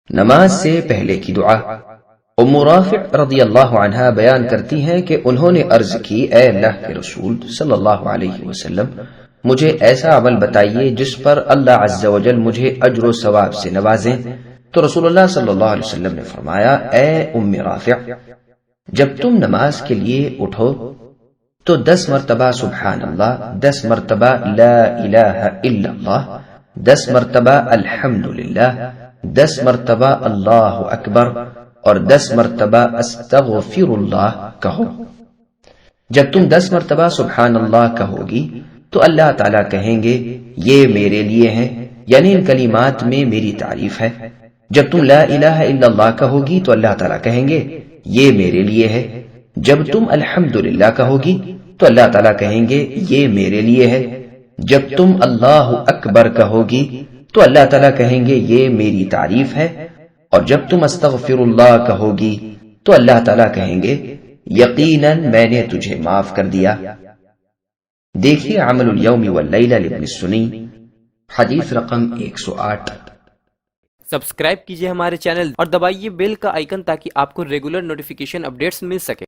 نماز سے پہلے کی دعا۔ ام رافع رضی اللہ عنہا بیان کرتی ہیں کہ انہوں نے عرض کی، اے اللہ کے رسول صلی اللہ علیہ وسلم، مجھے ایسا عمل بتائیے جس پر اللہ عز و جل مجھے اجر و ثواب سے نوازیں۔ تو رسول اللہ صلی اللہ علیہ وسلم نے فرمایا، اے ام رافع، جب تم نماز کے لیے اٹھو تو 10 مرتبہ سبحان اللہ، 10 مرتبہ لا الہ الا اللہ، 10 مرتبہ الحمدللہ، 10 مرتبہ اللہ اکبر اور 10 مرتبہ استغفر اللہ کہو۔ جب تم 10 مرتبہ سبحان اللہ کہو گی تو اللہ تعالیٰ کہیں گے یہ میرے لیے ہیں، یعنی ان کلمات میں میری تعریف ہے۔ جب تم لا الہ الا اللہ کہو گی تو اللہ تعالیٰ کہیں گے یہ میرے لیے ہے۔ جب تم الحمدللہ کہو گی تو اللہ تعالیٰ کہیں گے یہ میرے لیے ہے۔ جب تم اللہ اکبر کہو گی تو اللہ تعالیٰ کہیں گے یہ میری تعریف ہے، اور جب تم استغفر اللہ کہو گی تو اللہ تعالیٰ کہیں گے یقیناً میں نے تجھے معاف کر دیا۔ دیکھیے عمل الیوم واللیلہ لابن السنی، حدیث رقم 108۔ سبسکرائب کیجئے ہمارے چینل اور دبائیے بیل کا آئیکن تاکہ آپ کو ریگولر نوٹیفیکیشن اپڈیٹس مل سکے۔